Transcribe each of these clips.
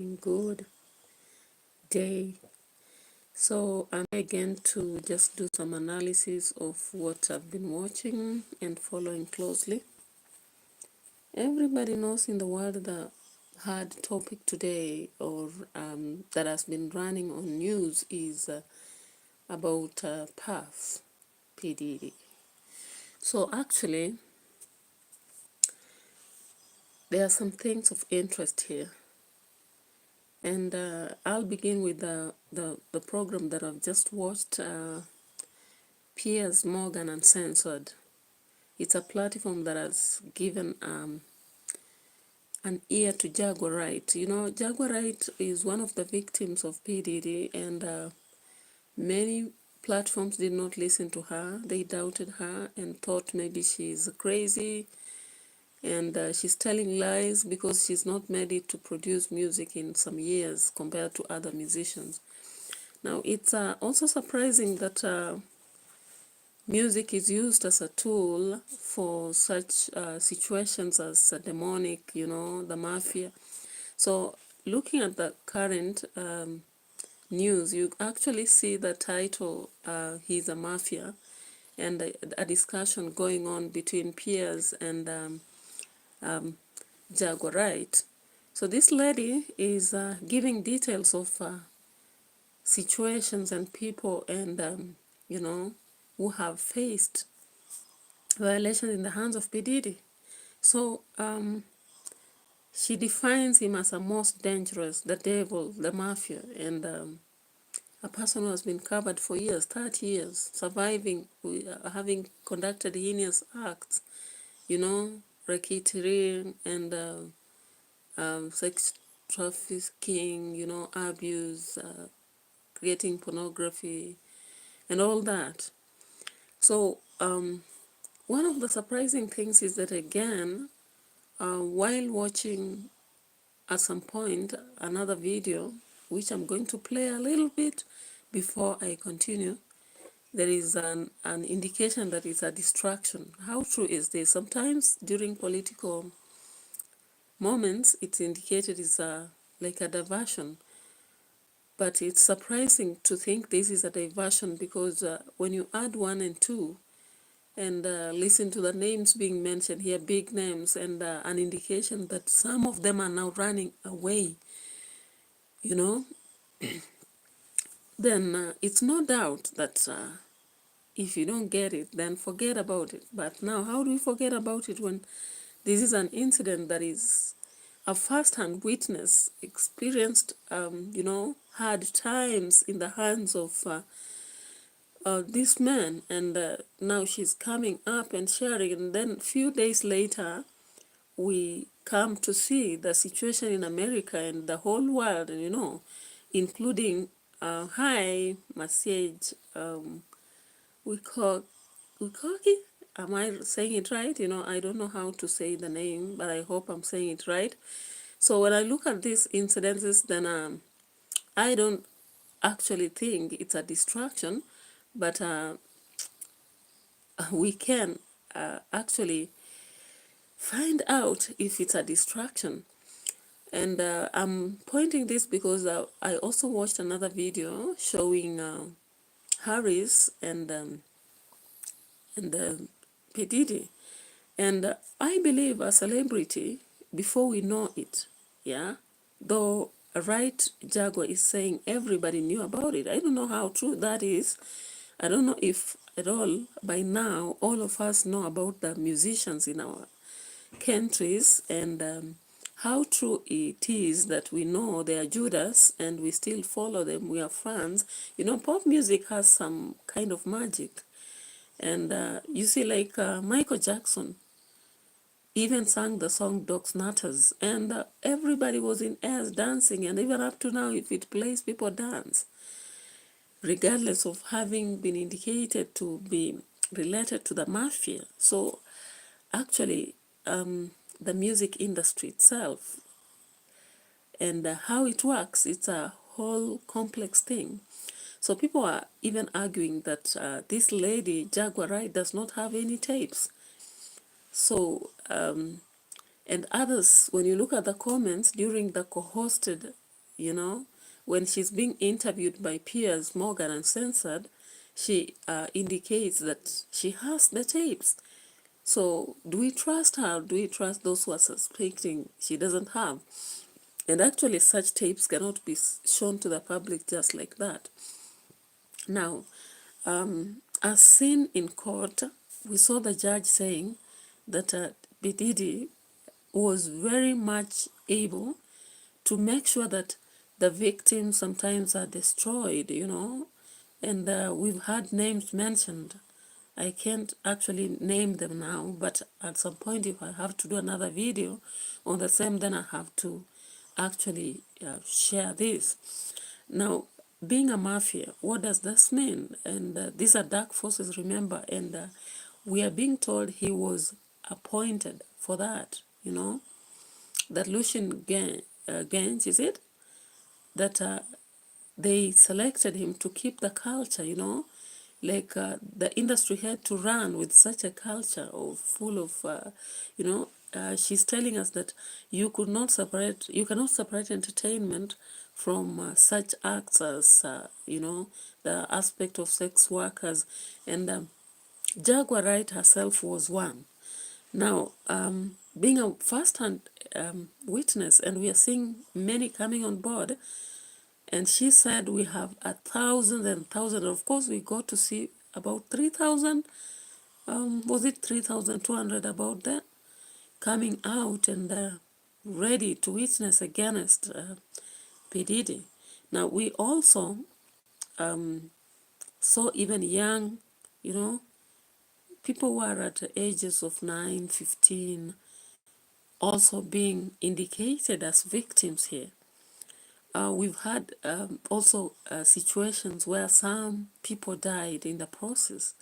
Good day. So I'm again to just do some analysis of what I've been watching and following closely. Everybody knows in the world the hard topic today, or that has been running on news, is about Puff, P. Diddy. So actually, there are some things of interest here. And I'll begin with the program that I've just watched, Piers Morgan Uncensored. It's a platform that has given an ear to Jaguar Wright. You know, Jaguar Wright is one of the victims of P. Diddy, and many platforms did not listen to her. They doubted her and thought maybe she's crazy and she's telling lies because she's not ready to produce music in some years compared to other musicians. Now, it's also surprising that music is used as a tool for such situations as demonic, you know, the mafia. So, looking at the current news, you actually see the title, He's a Mafia, and a discussion going on between Piers and Jaguar Wright. So, this lady is giving details of situations and people and, you know, who have faced violations in the hands of P. Diddy. So she defines him as a most dangerous, the devil, the mafia, and a person who has been covered for years, 30 years, surviving, having conducted heinous acts, you know, racketeering and sex trafficking, you know, abuse, creating pornography, and all that. So one of the surprising things is that, again, while watching at some point another video, which I'm going to play a little bit before I continue, there is an indication that it's a distraction. How true is this? Sometimes during political moments, it's indicated it's like a diversion. But it's surprising to think this is a diversion because when you add 1 and 2, and listen to the names being mentioned here, big names, and an indication that some of them are now running away, you know, then it's no doubt that if you don't get it, then forget about it. But now, how do we forget about it when this is an incident that is a first-hand witness, experienced, you know, hard times in the hands of this man, and now she's coming up and sharing, and then a few days later, we come to see the situation in America and the whole world, you know, including hi message Wikoki. Am I saying it right? You know, I don't know how to say the name, but I hope I'm saying it right. So when I look at these incidences, then I don't actually think it's a distraction, but we can actually find out if it's a distraction. And I'm pointing this because I also watched another video showing Harris and P. Diddy. And I believe a celebrity, before we know it, yeah, though Right Jaguar is saying everybody knew about it. I don't know how true that is. I don't know if at all by now all of us know about the musicians in our countries, and how true it is that we know they are Judas and we still follow them, we are fans. You know, pop music has some kind of magic. And you see, like Michael Jackson even sang the song Dogs Nutters, and everybody was in airs dancing, and even up to now, if it plays, people dance, regardless of having been indicated to be related to the mafia. So actually, the music industry itself and how it works, it's a whole complex thing. So people are even arguing that this lady, Jaguar Wright, does not have any tapes. So, and others, when you look at the comments during the co-hosted you know, when she's being interviewed by Piers Morgan and censored, she indicates that she has the tapes. So do we trust her? Do we trust those who are suspecting she doesn't have? And actually, such tapes cannot be shown to the public just like that. Now, as seen in court, we saw the judge saying that Bididi was very much able to make sure that the victims sometimes are destroyed, you know, and we've had names mentioned. I can't actually name them now, but at some point, if I have to do another video on the same, then I have to actually share this. Now, being a mafia, what does this mean? And these are dark forces, remember, and we are being told he was appointed for that, you know, that Lucian Gange, is it? That they selected him to keep the culture, you know, like the industry had to run with such a culture of full of, you know, she's telling us that you cannot separate entertainment from such acts as, you know, the aspect of sex workers. And Jaguar Wright herself was one. Now, being a first-hand witness, and we are seeing many coming on board, and she said we have 1,000 and 1,000. Of course, we got to see about 3,000. Was it 3,200 about that? Coming out and ready to witness against P. Diddy. Now, we also saw even young, you know, people who are at the ages of 9, 15, also being indicated as victims here. We've had also situations where some people died in the process.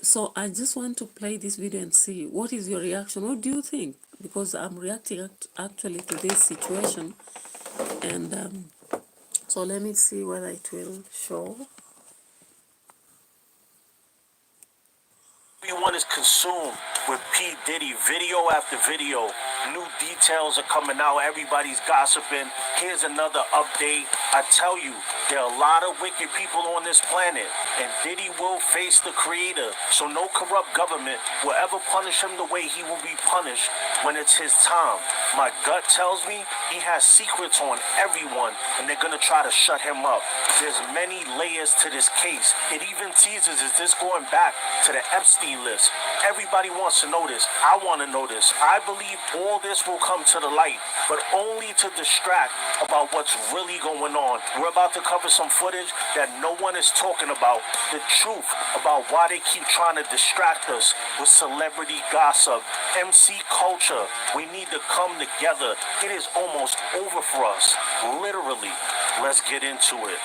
So I just want to play this video and see what is your reaction. What do you think? Because I'm reacting actually to this situation. And so let me see whether it will show. Everyone is consumed with P. Diddy, video after video. New details are coming out. Everybody's gossiping. Here's another update. I tell you, there are a lot of wicked people on this planet, and Diddy will face the creator. So no corrupt government will ever punish him the way he will be punished when it's his time. My gut tells me he has secrets on everyone, and they're going to try to shut him up. There's many layers to this case. It even teases, is this going back to the Epstein list? Everybody wants to know this. I want to know this. I believe all this will come to the light, but only to distract about what's really going on. We're about to cover some footage that no one is talking about. The truth about why they keep trying to distract us with celebrity gossip, MC culture. We need to come together. It is almost over for us. Literally. Let's get into it.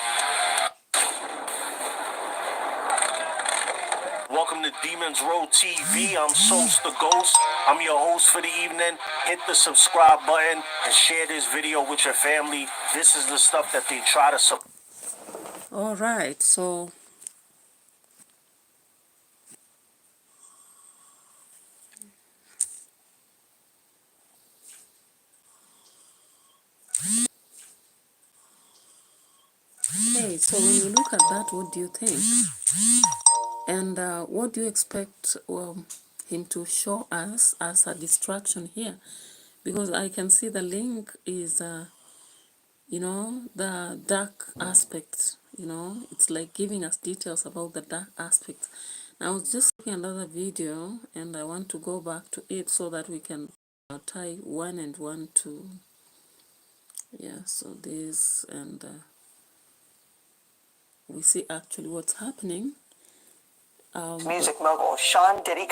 Welcome to Demons Row TV. I'm Sos the Ghost. I'm your host for the evening. Hit the subscribe button and share this video with your family. This is the stuff that they try to support. All right, so okay, so when you look at that, what do you think? And what do you expect him to show us as a distraction here? Because I can see the link is, you know, the dark aspect, you know, it's like giving us details about the dark aspect. Now, I was just looking at another video, and I want to go back to it so that we can tie one and one to, yeah, so this, and we see actually what's happening. Music mogul Sean Diddy.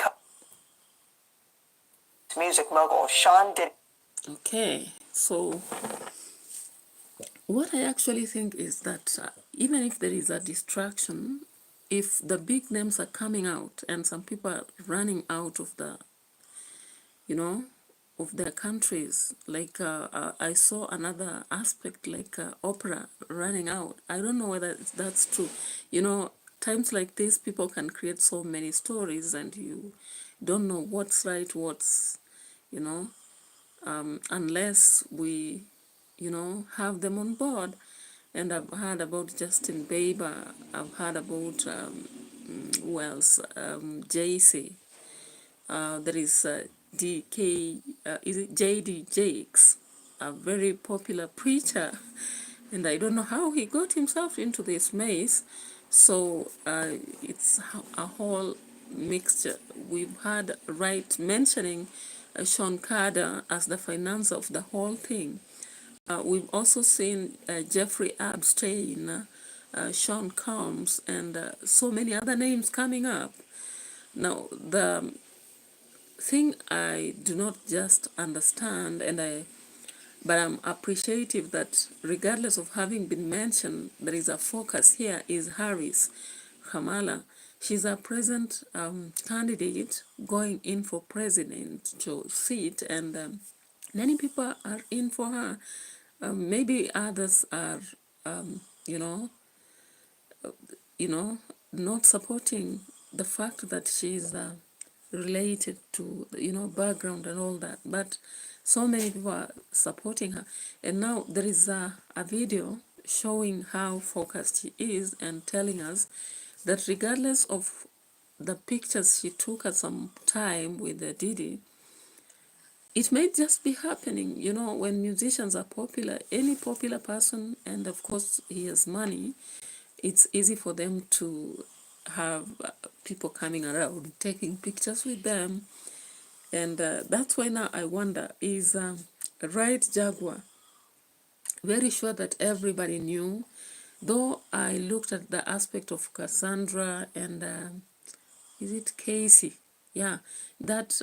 Music mogul Sean Diddy. Okay, so what I actually think is that even if there is a distraction, if the big names are coming out and some people are running out of the, you know, of their countries, like I saw another aspect like opera running out. I don't know whether that's true. You know, times like this, people can create so many stories and you don't know what's right, what's, you know, unless we have them on board. And I've heard about Justin Bieber. I've heard about who else? JC. There is DK. Is it JD Jakes? A very popular preacher, and I don't know how he got himself into this maze. So it's a whole mixture. We've had Wright mentioning Sean Carter as the financer of the whole thing. We've also seen Jeffrey Epstein, Sean Combs, and so many other names coming up. Now, the thing I do not just understand, but I'm appreciative that regardless of having been mentioned, there is a focus here, is Harris Kamala. She's a present candidate going in for president to seat, and many people are in for her. Maybe others are, you know, not supporting the fact that she's related to, background and all that. But so many people are supporting her. And now there is a video showing how focused she is and telling us that regardless of the pictures she took at some time with the Diddy, it may just be happening, when musicians are popular, any popular person, and of course he has money, it's easy for them to have people coming around taking pictures with them. And that's why now I wonder, is Right Jaguar very sure that everybody knew? Though I looked at the aspect of Cassandra and is it Casey? Yeah, that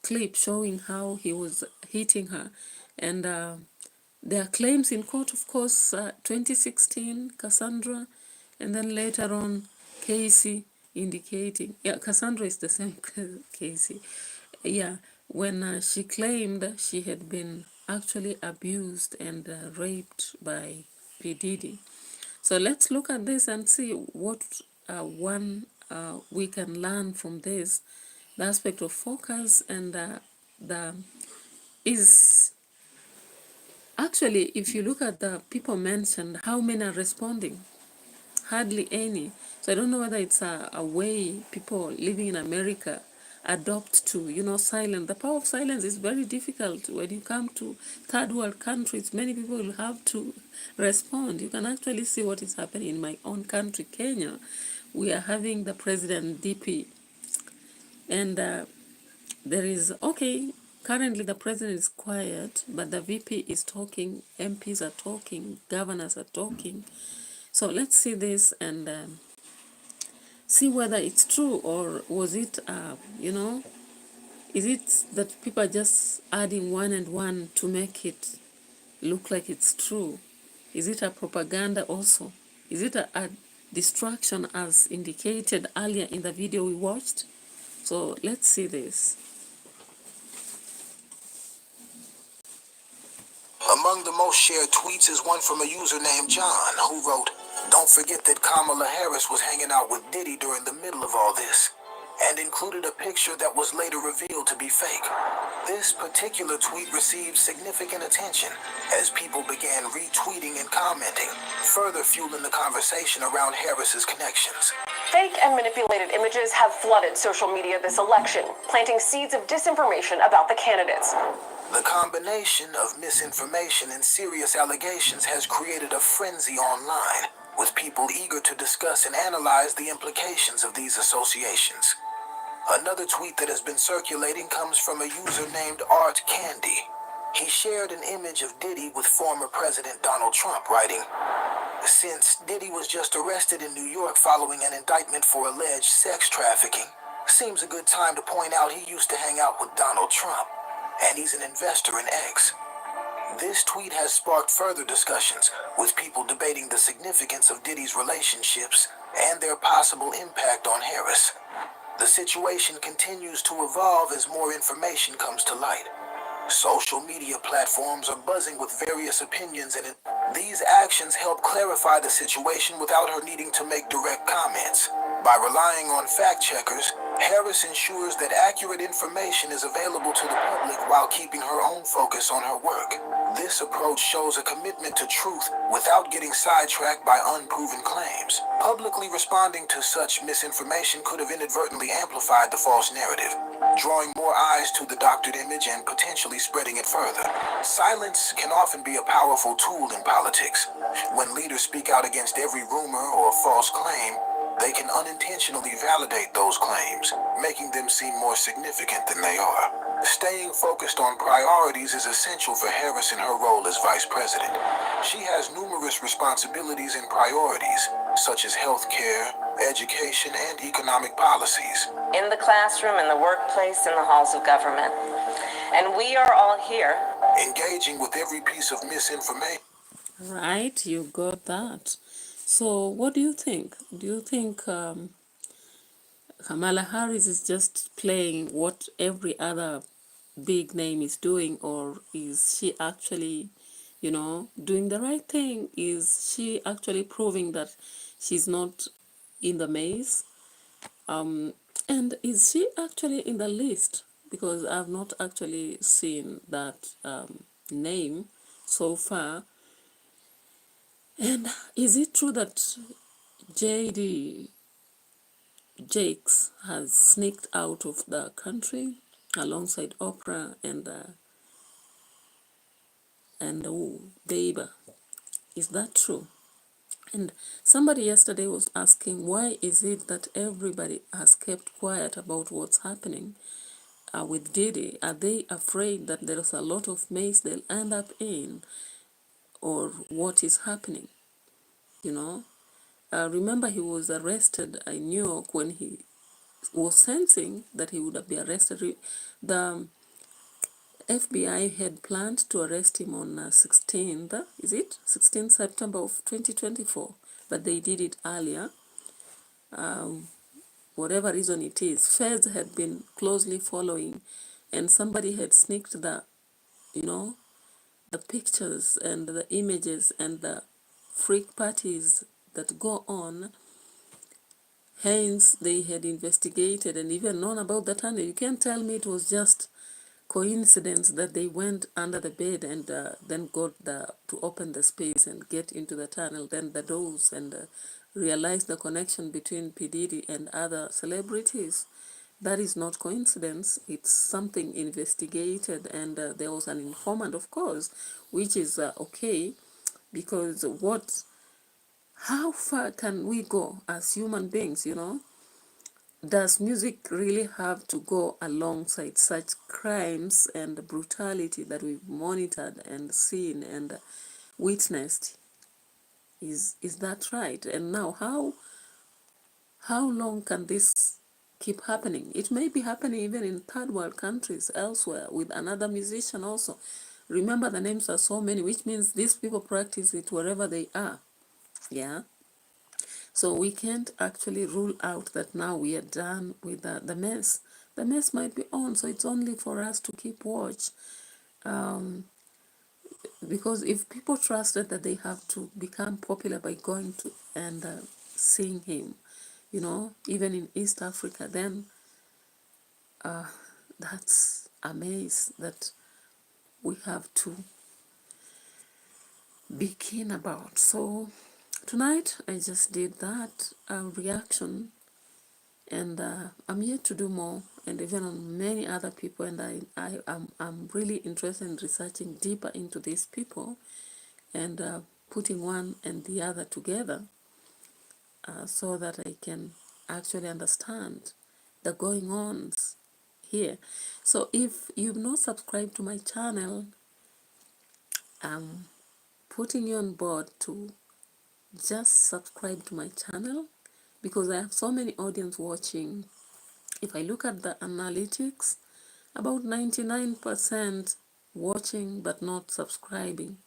clip showing how he was hitting her. And there are claims in court, of course, 2016, Cassandra, and then later on, Casey indicating, yeah, Cassandra is the same Casey. Yeah, when she claimed she had been actually abused and raped by P. Diddy. So let's look at this and see what we can learn from this, the aspect of focus, and the is actually, if you look at the people mentioned, how many are responding? Hardly any. So I don't know whether it's a way people living in America adopt to, silence. The power of silence is very difficult when you come to third world countries. Many people will have to respond. You can actually see what is happening in my own country, Kenya. We are having the president DP, and there is, okay, currently the president is quiet, but the VP is talking, MPs are talking, governors are talking. So let's see this and see whether it's true, or was it, is it that people are just adding one and one to make it look like it's true? Is it a propaganda also? Is it a distraction as indicated earlier in the video we watched? So let's see this. Among the most shared tweets is one from a user named John, who wrote, "Don't forget that Kamala Harris was hanging out with Diddy during the middle of all this," and included a picture that was later revealed to be fake. This particular tweet received significant attention as people began retweeting and commenting, further fueling the conversation around Harris's connections. Fake and manipulated images have flooded social media this election, planting seeds of disinformation about the candidates. The combination of misinformation and serious allegations has created a frenzy online, with people eager to discuss and analyze the implications of these associations. Another tweet that has been circulating comes from a user named Art Candy. He shared an image of Diddy with former President Donald Trump, writing, "Since Diddy was just arrested in New York following an indictment for alleged sex trafficking, seems a good time to point out he used to hang out with Donald Trump, and he's an investor in X." This tweet has sparked further discussions, with people debating the significance of Diddy's relationships and their possible impact on Harris. The situation continues to evolve as more information comes to light. Social media platforms are buzzing with various opinions, and these actions help clarify the situation without her needing to make direct comments. By relying on fact checkers, Harris ensures that accurate information is available to the public while keeping her own focus on her work. This approach shows a commitment to truth without getting sidetracked by unproven claims. Publicly responding to such misinformation could have inadvertently amplified the false narrative, drawing more eyes to the doctored image and potentially spreading it further. Silence can often be a powerful tool in politics. When leaders speak out against every rumor or false claim, they can unintentionally validate those claims, making them seem more significant than they are. Staying focused on priorities is essential for Harris in her role as vice president. She has numerous responsibilities and priorities, such as health care, education, and economic policies. In the classroom, in the workplace, in the halls of government. And we are all here. Engaging with every piece of misinformation. Right, you got that. So what do you think? Do you think Kamala Harris is just playing what every other big name is doing, or is she actually, doing the right thing? Is she actually proving that she's not in the maze? And is she actually in the list? Because I've not actually seen that name so far. And is it true that JD Jakes has sneaked out of the country alongside Oprah and Deba? Is that true? And somebody yesterday was asking, why is it that everybody has kept quiet about what's happening with Diddy? Are they afraid that there is a lot of mess they'll end up in, or what is happening? Remember, he was arrested in New York when he was sensing that he would be arrested. The FBI had planned to arrest him on 16th, is it? 16th September of 2024, but they did it earlier. Whatever reason it is, feds had been closely following, and somebody had sneaked the pictures and the images and the freak parties that go on. Hence, they had investigated and even known about the tunnel. You can't tell me it was just coincidence that they went under the bed and then got to open the space and get into the tunnel, then the doors, and realize the connection between P. Diddy and other celebrities. That is not coincidence. It's something investigated, and there was an informant, of course, which is okay, because how far can we go as human beings, Does music really have to go alongside such crimes and brutality that we've monitored and seen and witnessed? Is that right? And now, how long can this keep happening? It may be happening even in third world countries elsewhere with another musician also. Remember, the names are so many, which means these people practice it wherever they are. Yeah. So we can't actually rule out that now we are done with the mess. The mess might be on, so it's only for us to keep watch. Because if people trusted that they have to become popular by going to and seeing him, even in East Africa, then that's a mess that we have to be keen about. So tonight I just did that reaction, and I'm yet to do more, and even on many other people, and I'm really interested in researching deeper into these people and putting one and the other together so that I can actually understand the going ons here. So if you've not subscribed to my channel, I'm putting you on board to just subscribe to my channel, because I have so many audience watching. If I look at the analytics, about 99% watching but not subscribing.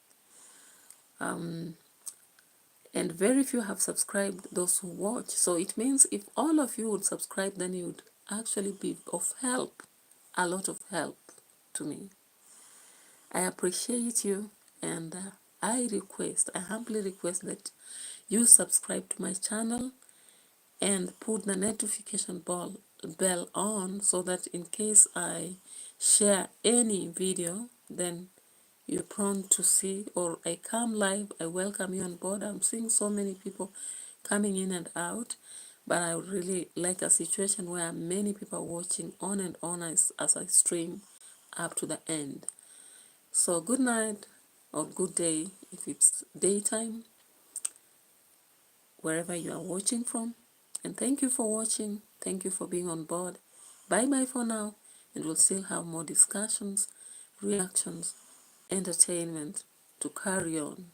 And very few have subscribed, those who watch. So it means if all of you would subscribe, then you would actually be of help, a lot of help to me. I appreciate you, and I humbly request that you subscribe to my channel and put the notification bell on, so that in case I share any video, then you're prone to see, or I come live, I welcome you on board. I'm seeing so many people coming in and out, but I would really like a situation where many people are watching on and on as I stream up to the end. So good night or good day if it's daytime, wherever you are watching from. And thank you for watching. Thank you for being on board. Bye bye for now, and we'll still have more discussions, reactions, entertainment to carry on.